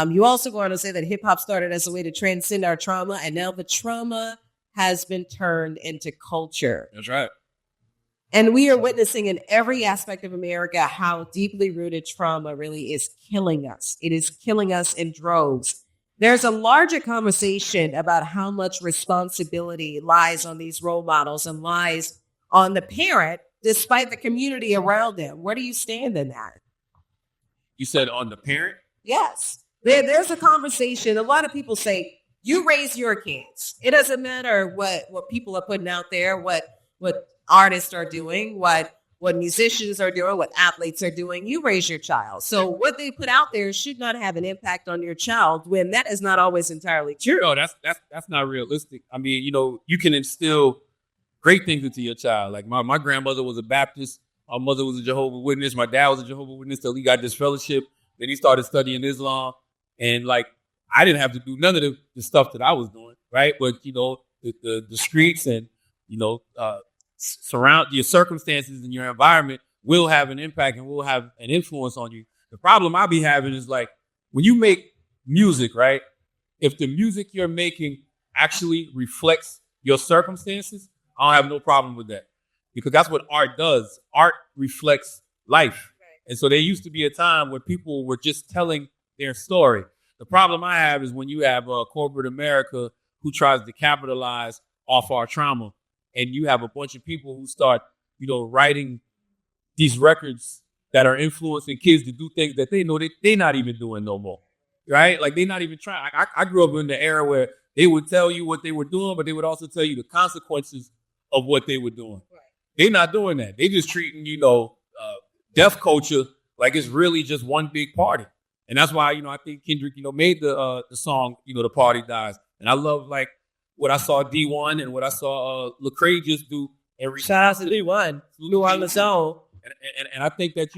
You also go on to say that hip hop started as a way to transcend our trauma, and now the trauma has been turned into culture. That's right. And we are witnessing in every aspect of America how deeply rooted trauma really is killing us. It is killing us in droves. There's a larger conversation about how much responsibility lies on these role models and lies on the parent, despite the community around them. Where do you stand in that? You said on the parent? Yes. There's a conversation. A lot of people say, you raise your kids. It doesn't matter what people are putting out there, what artists are doing, what musicians are doing, what athletes are doing. You raise your child. So what they put out there should not have an impact on your child, when that is not always entirely true. No, that's not realistic. I mean, you can instill great things into your child. Like my grandmother was a Baptist. My mother was a Jehovah's Witness. My dad was a Jehovah's Witness till he got this fellowship. Then he started studying Islam. And I didn't have to do none of the stuff that I was doing, right? But, the streets and, surround your circumstances and your environment will have an impact and will have an influence on you. The problem I be having is when you make music, right? If the music you're making actually reflects your circumstances, I don't have no problem with that, because that's what art does. Art reflects life. Right. And so there used to be a time where people were just telling their story. The problem I have is when you have corporate America who tries to capitalize off our trauma, and you have a bunch of people who start, writing these records that are influencing kids to do things that they know they're not even doing no more, right? Like they're not even trying. I grew up in the era where they would tell you what they were doing, but they would also tell you the consequences of what they were doing. Right. They're not doing that. They just treating, deaf culture like it's really just one big party. And that's why, I think Kendrick, made the song, The Party Dies. And I love like what I saw D1 and what I saw Lecrae just do. Shout out to D1, New Orleans Soul. And I think that,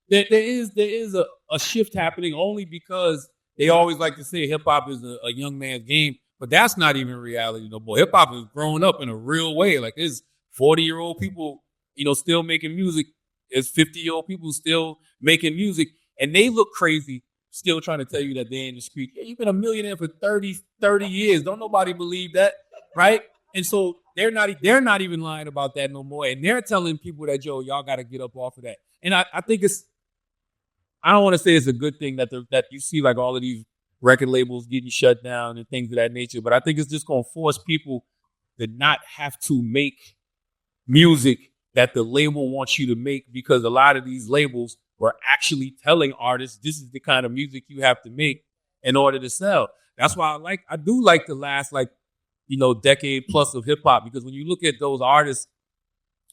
there is a shift happening only because they always like to say hip hop is a young man's game, but that's not even reality no more. Hip hop is growing up in a real way. Like there's 40-year-old people, still making music. There's 50-year-old people still making music, and they look crazy still trying to tell you that they're in the street. Yeah, you've been a millionaire for 30 years. Don't nobody believe that, right? And so they're not even lying about that no more. And they're telling people that, y'all got to get up off of that. And I think I don't want to say it's a good thing that you see like all of these record labels getting shut down and things of that nature. But I think it's just going to force people to not have to make music that the label wants you to make, because a lot of these labels were actually telling artists, this is the kind of music you have to make in order to sell. That's why I do like the last decade plus of hip hop, because when you look at those artists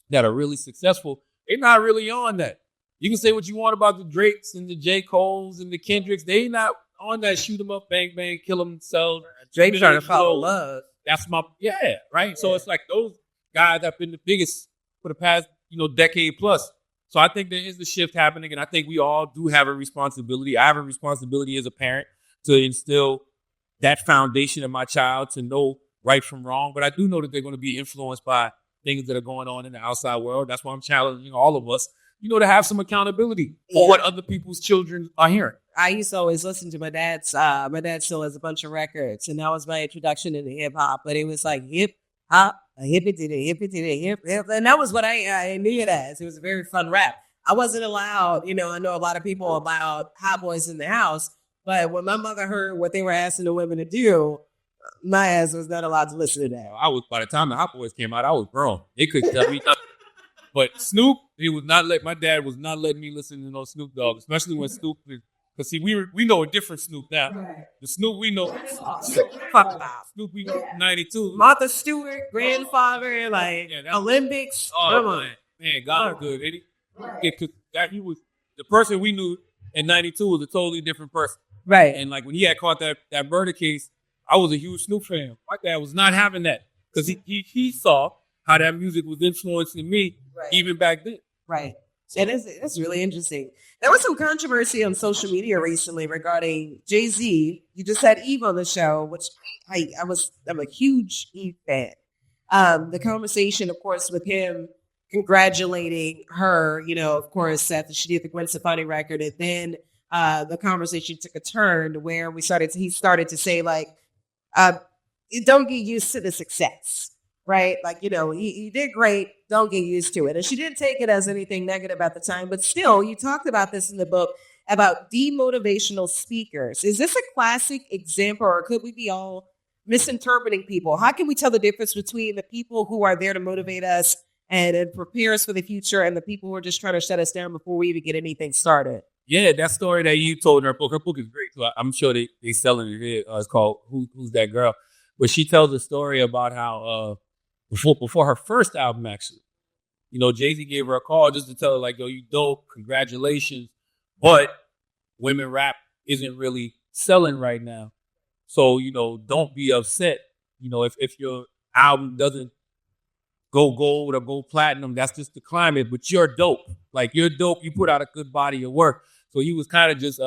that are really successful, they're not really on that. You can say what you want about the Drakes and the J. Coles and the Kendricks. They not on that shoot 'em up, bang, bang, kill 'em, sell. Drake trying to follow love. That's right? Yeah. So it's like those guys have been the biggest for the past, decade plus. So I think there is a shift happening, and I think we all do have a responsibility. I have a responsibility as a parent to instill that foundation in my child to know right from wrong. But I do know that they're going to be influenced by things that are going on in the outside world. That's why I'm challenging all of us, to have some accountability for what other people's children are hearing. I used to always listen to my dad's. My dad still has a bunch of records, and that was my introduction into hip hop. But it was like hip hop, hippie to the hip, and that was what I knew it as. It was a very fun rap. I wasn't allowed. I know a lot of people allowed hot boys in the house, but when my mother heard what they were asking the women to do, my ass was not allowed to listen to that. By the time the Hot Boys came out, I was grown. They couldn't tell me nothing. But Snoop, my dad was not letting me listen to no Snoop Dogg, especially when Snoop, because see, we know a different Snoop now. Right. The Snoop we know, Snoop we know 92. Martha Stewart, grandfather, Olympics. Oh, come on. Man, God good, ain't he? Right. He was the person we knew in 92 was a totally different person. Right. And like when he had caught that murder case, I was a huge Snoop fan. My dad was not having that because he saw how that music was influencing me even back then. Right. And that's really interesting. There was some controversy on social media recently regarding Jay-Z. You just had Eve on the show, which I'm a huge Eve fan. The conversation, of course, with him congratulating her, of course, after she did the Gwen Stefani record, and then the conversation took a turn where he started to say don't get used to the success, right? He did great. Don't get used to it. And she didn't take it as anything negative at the time, but still, you talked about this in the book about demotivational speakers. Is this a classic example, or could we be all misinterpreting people? How can we tell the difference between the people who are there to motivate us and prepare us for the future and the people who are just trying to shut us down before we even get anything started? Yeah, that story that you told in her book is great. So I'm sure they selling it here. It's called Who's That Girl? But she tells a story about how before her first album, actually, Jay-Z gave her a call just to tell her yo, you dope, congratulations, but women rap isn't really selling right now. So, don't be upset. If your album doesn't go gold or go platinum, that's just the climate, but you're dope. You're dope. You put out a good body of work. So he was kind of just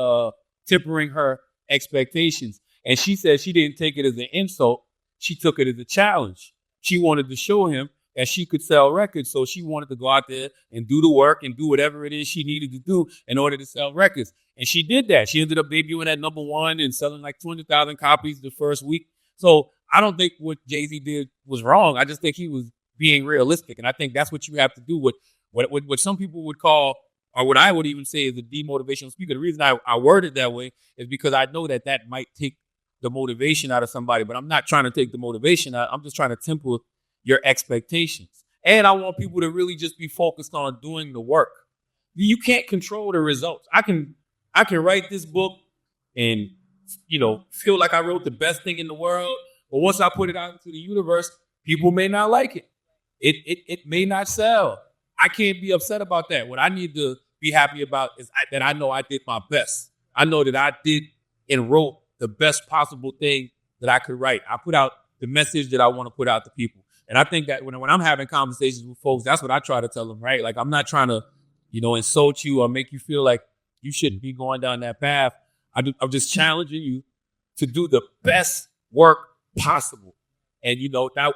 tempering her expectations. And she said she didn't take it as an insult. She took it as a challenge. She wanted to show him that she could sell records. So she wanted to go out there and do the work and do whatever it is she needed to do in order to sell records. And she did that. She ended up debuting at #1 and selling 200,000 copies the first week. So I don't think what Jay-Z did was wrong. I just think he was being realistic. And I think that's what you have to do with what some people would call or what I would even say is a demotivational speaker. The reason I word it that way is because I know that might take the motivation out of somebody, but I'm not trying to take the motivation out. I'm just trying to temper your expectations. And I want people to really just be focused on doing the work. You can't control the results. I can write this book and, feel like I wrote the best thing in the world. But once I put it out into the universe, people may not like it. It may not sell. I can't be upset about that. What I need to be happy about is that I know I did my best. I know that I did and wrote the best possible thing that I could write. I put out the message that I want to put out to people. And I think that when I'm having conversations with folks, that's what I try to tell them, right? Like, I'm not trying to, insult you or make you feel like you shouldn't be going down that path. I'm just challenging you to do the best work possible. And,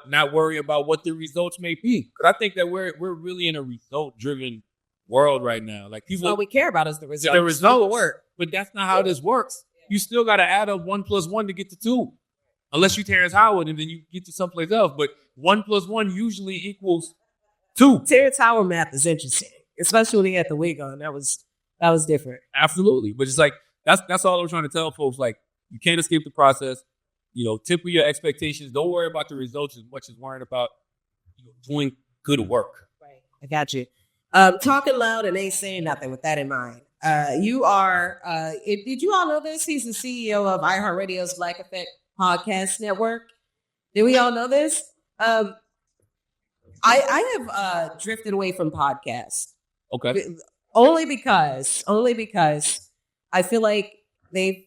not worry about what the results may be. Because I think that we're really in a result-driven world right now. Like, people, all we care about is the result. The result work. But that's not how this works. You still got to add up 1 + 1 to get to 2. Unless you Terrence Howard and then you get to someplace else. But 1 + 1 usually equals 2. Terrence Howard math is interesting, especially when he had the wig on. That was different. Absolutely. But it's like, that's all I'm trying to tell folks. Like, you can't escape the process. Temper your expectations. Don't worry about the results as much as worrying about doing good work. Right. I got you. Talking loud and ain't saying nothing with that in mind. You are, did you all know this? He's the CEO of iHeartRadio's Black Effect Podcast Network. Did we all know this? I have drifted away from podcasts. Okay. Only because I feel like they've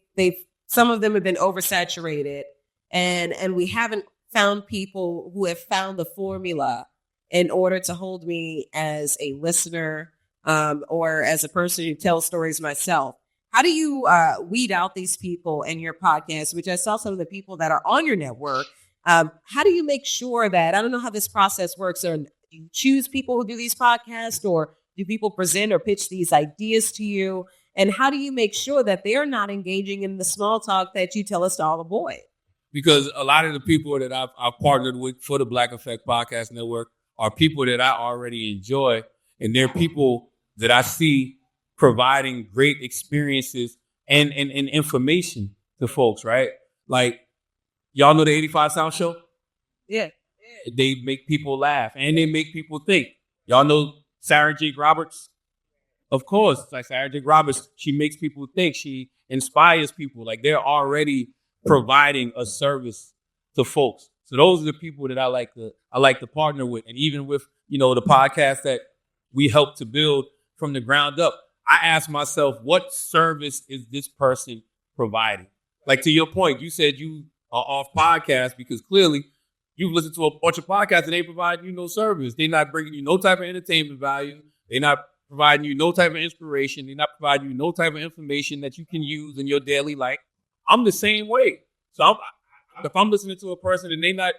some of them have been oversaturated, and we haven't found people who have found the formula in order to hold me as a listener or as a person who tells stories myself. How do you weed out these people in your podcast, which I saw some of the people that are on your network? How do you make sure that, I don't know how this process works, or do you choose people who do these podcasts, or do people present or pitch these ideas to you? And how do you make sure that they're not engaging in the small talk that you tell us to all avoid? Because a lot of the people that I've partnered with for the Black Effect Podcast Network are people that I already enjoy, and they're people that I see providing great experiences and information to folks, right? Like, y'all know the 85 South Show? Yeah. They make people laugh and they make people think. Y'all know Sarah Jake Roberts? Of course, like Sarah Jake Roberts, she makes people think. She inspires people. Like, they're already providing a service to folks. So those are the people that I like to partner with. And even with, the podcast that we help to build from the ground up, I ask myself, what service is this person providing? Like, to your point, you said you are off podcast because clearly you've listened to a bunch of podcasts and they provide you no service. They're not bringing you no type of entertainment value. They're not providing you no type of inspiration. They're not providing you no type of information that you can use in your daily life. I'm the same way. So if I'm listening to a person and they're not,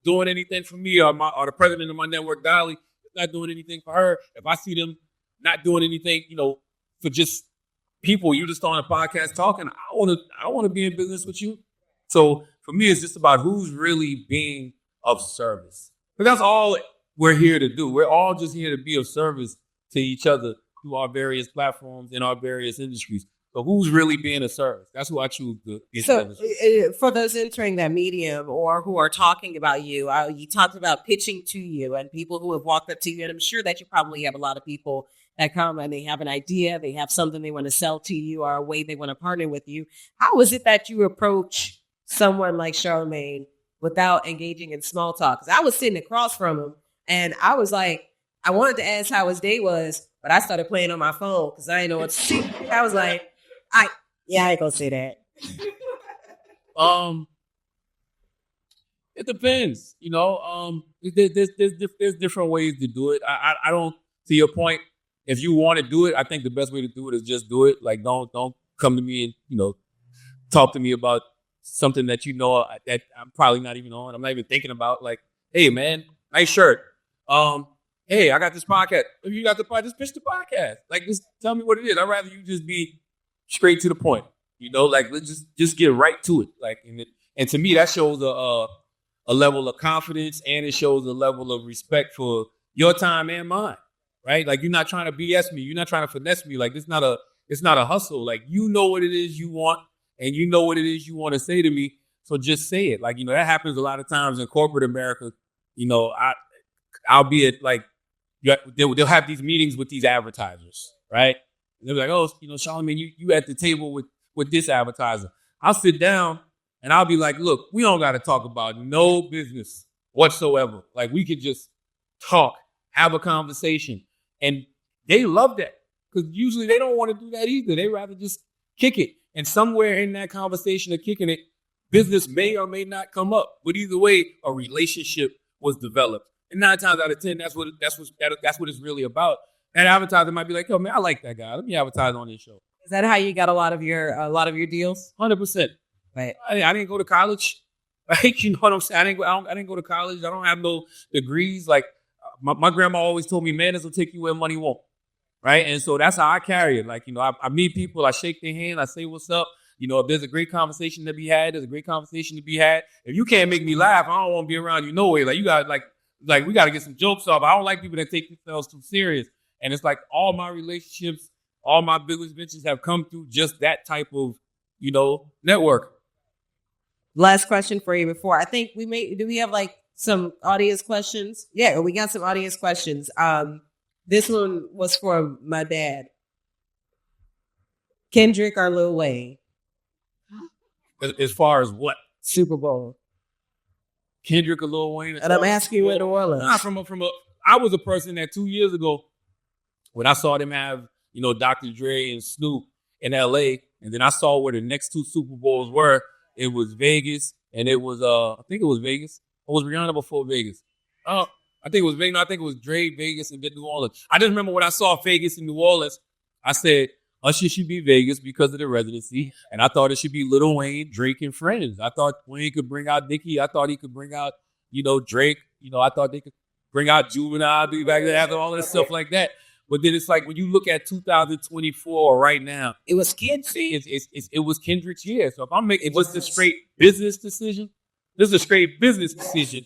doing anything for me, or the president of my network, Dolly, is not doing anything for her, if I see them not doing anything, for just people, you just on a podcast talking, I want to be in business with you. So for me, it's just about who's really being of service. But that's all we're here to do. We're all just here to be of service to each other through our various platforms in our various industries. So who's really being of service? That's who I choose to be. So for those entering that medium or who are talking about you, you talked about pitching to you and people who have walked up to you. And I'm sure that you probably have a lot of people that come and they have an idea, they have something they want to sell to you or a way they want to partner with you. How is it that you approach someone like Charlamagne without engaging in small talk? Because I was sitting across from him and I was like, I wanted to ask how his day was, but I started playing on my phone because I didn't know what to see. I was like, I ain't gonna say that. It depends, there's different ways to do it. I don't, to your point, if you want to do it, I think the best way to do it is just do it. Like, don't come to me and, talk to me about something that that I'm probably not even on. I'm not even thinking about. Like, hey man, nice shirt. Hey, I got this podcast. If you got the podcast, just pitch the podcast. Like, just tell me what it is. I'd rather you just be straight to the point. Like, let's just get right to it. Like, and to me, that shows a level of confidence, and it shows a level of respect for your time and mine. right? Like, you're not trying to BS me. You're not trying to finesse me. Like, it's not a hustle. Like, you know what it is you want, and you know what it is you want to say to me. So just say it. Like, that happens a lot of times in corporate America. I'll be at, like, they'll have these meetings with these advertisers, right? And they'll be like, oh, Charlamagne, you at the table with this advertiser. I'll sit down and I'll be like, look, we don't got to talk about no business whatsoever. Like, we could just talk, have a conversation. And they love that, because usually they don't want to do that either. They rather just kick it. And somewhere in that conversation of kicking it, business may or may not come up. But either way, a relationship was developed. And 9 times out of 10, that's what it's really about. That advertiser might be like, yo, man, I like that guy. Let me advertise on this show. Is that how you got a lot of your deals? 100%. Right. I didn't go to college. Like, you know what I'm saying? I didn't go to college. I don't have no degrees. Like, my grandma always told me, manners will take you where money won't. Right? And so that's how I carry it. Like, I meet people, I shake their hand, I say what's up. If there's a great conversation to be had, there's a great conversation to be had. If you can't make me laugh, I don't want to be around you no way. Like, you got like we got to get some jokes off. I don't like people that take themselves too serious. And it's like all my relationships, all my business ventures have come through just that type of, network. Last question for you before. I think do we have like some audience questions? Yeah, we got some audience questions. This one was for my dad. Kendrick or Lil Wayne? As far as what? Super Bowl. Kendrick or Lil Wayne? And I'm asking you in New Orleans. I was a person that 2 years ago, when I saw them have, Dr. Dre and Snoop in LA, and then I saw where the next 2 Super Bowls were. It was Vegas, and it was I think it was Vegas. Or was Rihanna before Vegas? I think it was Vegas. No, I think it was Dre, Vegas, and then New Orleans. I just remember when I saw Vegas and New Orleans, I said, Usher should be Vegas because of the residency. And I thought it should be Lil Wayne, Drake, and friends. I thought Wayne could bring out Nicki. I thought he could bring out, Drake. I thought they could bring out Juvenile, be back there after all that stuff like that. But then it's like, when you look at 2024 right now, it was Kendrick. It was Kendrick's year. So if I'm making, it was a straight business decision. This is a straight business decision.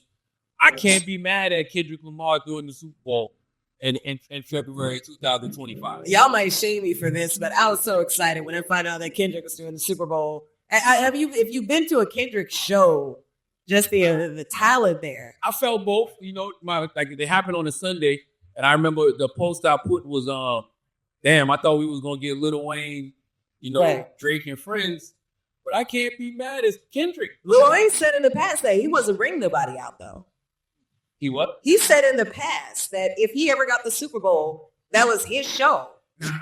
I can't be mad at Kendrick Lamar doing the Super Bowl in February 2025. Y'all might shame me for this, but I was so excited when I found out that Kendrick was doing the Super Bowl. If you've been to a Kendrick show, just the talent there. I felt both. They happened on a Sunday, and I remember the post I put was, damn, I thought we was gonna get Lil Wayne, right. Drake and friends, but I can't be mad as Kendrick. Lil Wayne said in the past that he wasn't bringing nobody out though. He what? He said in the past that if he ever got the Super Bowl, that was his show.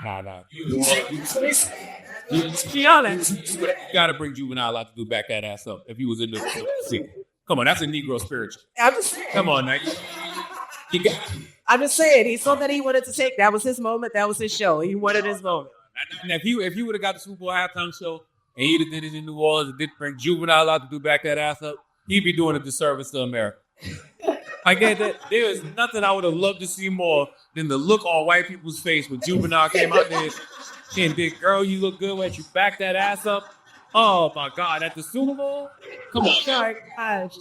Nah. You gotta bring Juvenile out to do back that ass up if he was in the Come on, that's a Negro spiritual. I'm just saying. Come on, now. I'm just saying, he saw that he wanted to take. That was his moment. That was his show. He wanted his moment. And if he would have got the Super Bowl halftime show and he'd have did it in New Orleans and did bring Juvenile out to do back that ass up, he'd be doing a disservice to America. I get that. There is nothing I would have loved to see more than the look on white people's face when Juvenile came out there and did, girl, you look good when you back that ass up. Oh my God, at the Super Bowl? Come on. Sorry, gosh.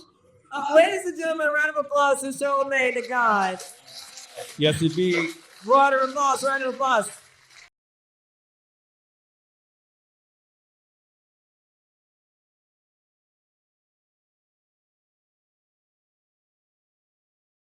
Ladies and gentlemen, round of applause to Charlamagne, the God. Yes, it be. Round of applause.